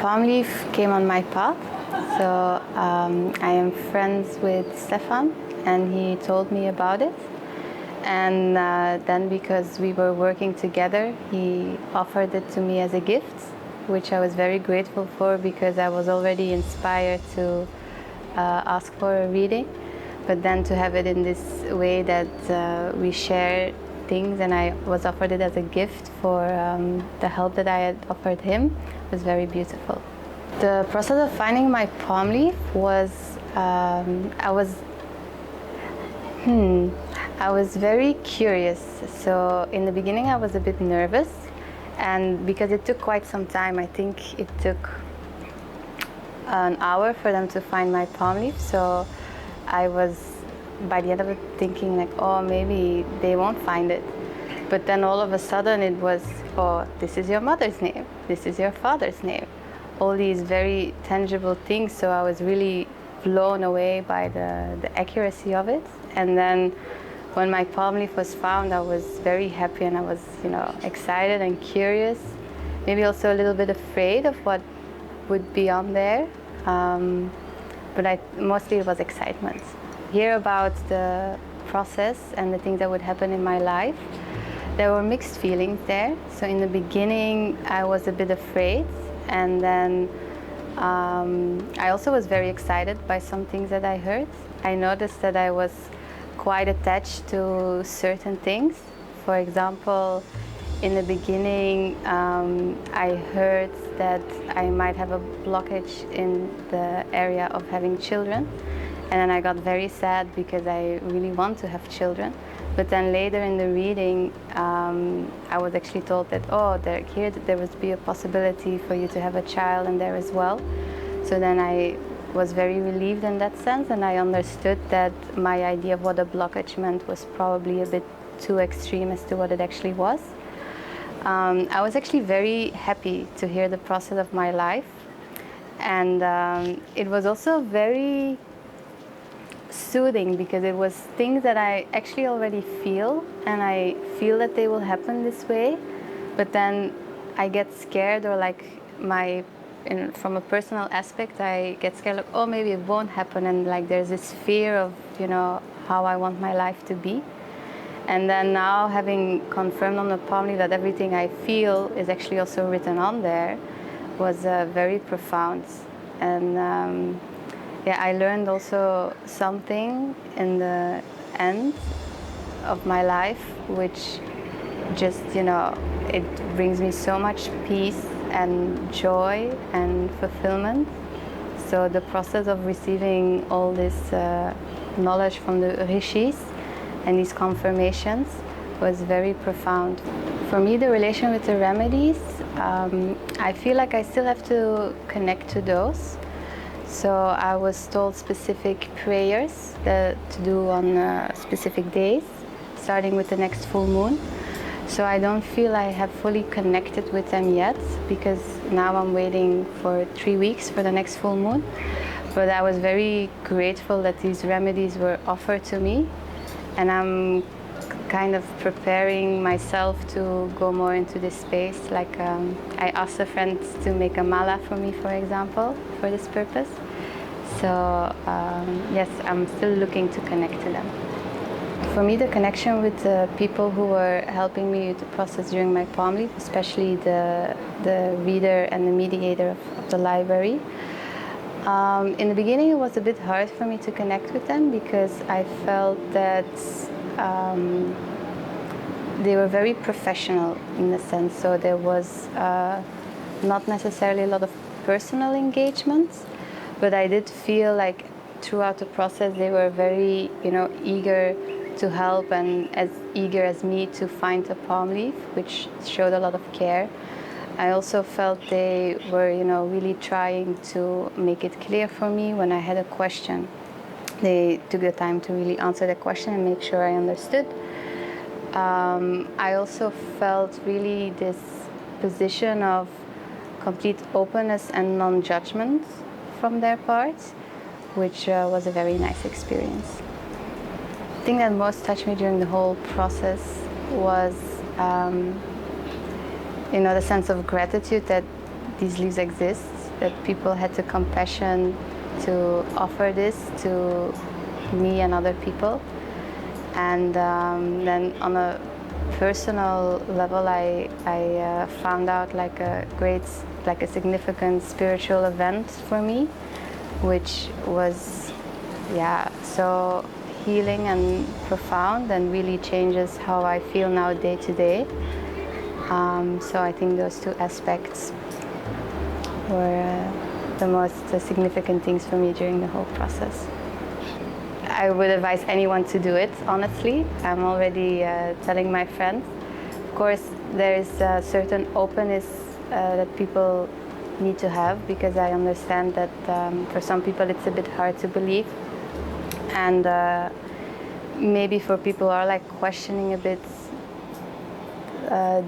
Mypalmleaf came on my path, so I am friends with Stefan, and he told me about it. And then because we were working together, he offered it to me as a gift, which I was very grateful for because I was already inspired to ask for a reading. But then to have it in this way that we share things, and I was offered it as a gift for the help that I had offered him, was very beautiful. The process of finding Mypalmleaf was, I was very curious. So in the beginning I was a bit nervous, and because it took quite some time, I think it took an hour for them to find Mypalmleaf. So I was, by the end of it, thinking like, oh, maybe they won't find it. But then all of a sudden it was, oh, this is your mother's name, this is your father's name. All these very tangible things. So I was really blown away by the accuracy of it. And then when Mypalmleaf was found, I was very happy, and I was, excited and curious. Maybe also a little bit afraid of what would be on there. But mostly it was excitement. Hear about the process and the things that would happen in my life. There were mixed feelings there. So in the beginning, I was a bit afraid, and then I also was very excited by some things that I heard. I noticed that I was quite attached to certain things. For example, in the beginning, I heard that I might have a blockage in the area of having children. And then I got very sad because I really want to have children. But then later in the reading, I was actually told that, oh, there would be a possibility for you to have a child in there as well. So then I was very relieved in that sense, and I understood that my idea of what a blockage meant was probably a bit too extreme as to what it actually was. I was actually very happy to hear the process of my life, and it was also very soothing because it was things that I actually already feel, and I feel that they will happen this way, but then I get scared, or like from a personal aspect, I get scared, like, oh, maybe it won't happen, and like there's this fear of, how I want my life to be. And then now, having confirmed on the Mypalmleaf that everything I feel is actually also written on there, was very profound. And I learned also something in the end of my life, which just, it brings me so much peace and joy and fulfillment. So the process of receiving all this knowledge from the rishis and these confirmations was very profound. For me, the relation with the remedies, I feel like I still have to connect to those. So I was told specific prayers to do on specific days, starting with the next full moon. So I don't feel I have fully connected with them yet, because now I'm waiting for 3 weeks for the next full moon. But I was very grateful that these remedies were offered to me, and I'm kind of preparing myself to go more into this space. Like I asked a friend to make a mala for me, for example, for this purpose. So yes, I'm still looking to connect to them. For me, the connection with the people who were helping me with the process during Mypalmleaf, especially the reader and the mediator of the library. In the beginning, it was a bit hard for me to connect with them because I felt that they were very professional in a sense. So there was not necessarily a lot of personal engagement, but I did feel like throughout the process they were very, eager to help, and as eager as me to find a palm leaf, which showed a lot of care. I also felt they were, really trying to make it clear for me when I had a question. They took the time to really answer the question and make sure I understood. I also felt really this position of complete openness and non-judgment from their part, which was a very nice experience. The thing that most touched me during the whole process was the sense of gratitude that these leaves exist, that people had the compassion to offer this to me and other people. And then on a personal level, I found out like a significant spiritual event for me, which was, yeah, so healing and profound, and really changes how I feel now day to day. So I think those two aspects were the most significant things for me during the whole process. I would advise anyone to do it, honestly. I'm already telling my friends. Of course, there is a certain openness that people need to have, because I understand that for some people it's a bit hard to believe. And maybe for people who are like questioning a bit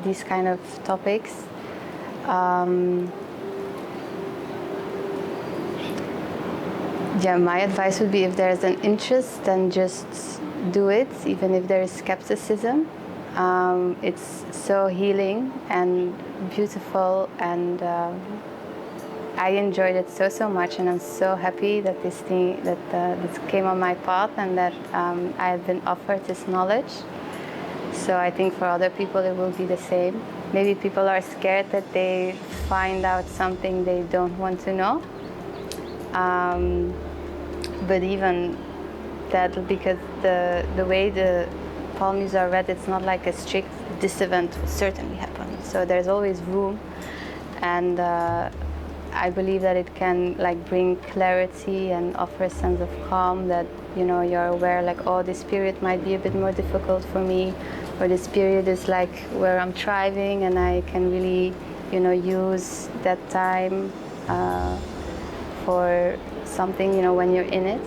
these kind of topics, yeah, my advice would be, if there's an interest, then just do it, even if there is skepticism. It's so healing and beautiful, and I enjoyed it so much, and I'm so happy that this came on my path, and that I have been offered this knowledge. So I think for other people it will be the same. Maybe people are scared that they find out something they don't want to know. But even that, because the way the palm leaves are read, it's not like a strict, this event will certainly happen. So there's always room, and I believe that it can like bring clarity and offer a sense of calm, that, you know, you're aware like, oh, this period might be a bit more difficult for me, or this period is like where I'm thriving, and I can really, you know, use that time for something, you know, when you're in it.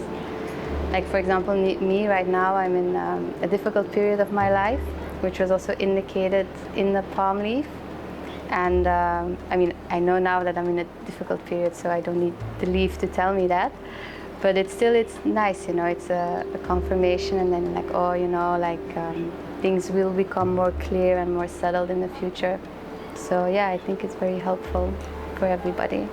Like, for example, me right now, I'm in a difficult period of my life, which was also indicated in the palm leaf. And I mean, I know now that I'm in a difficult period, so I don't need the leaf to tell me that. But it's nice, you know, it's a confirmation, and then like, oh, you know, like things will become more clear and more settled in the future. So yeah, I think it's very helpful for everybody.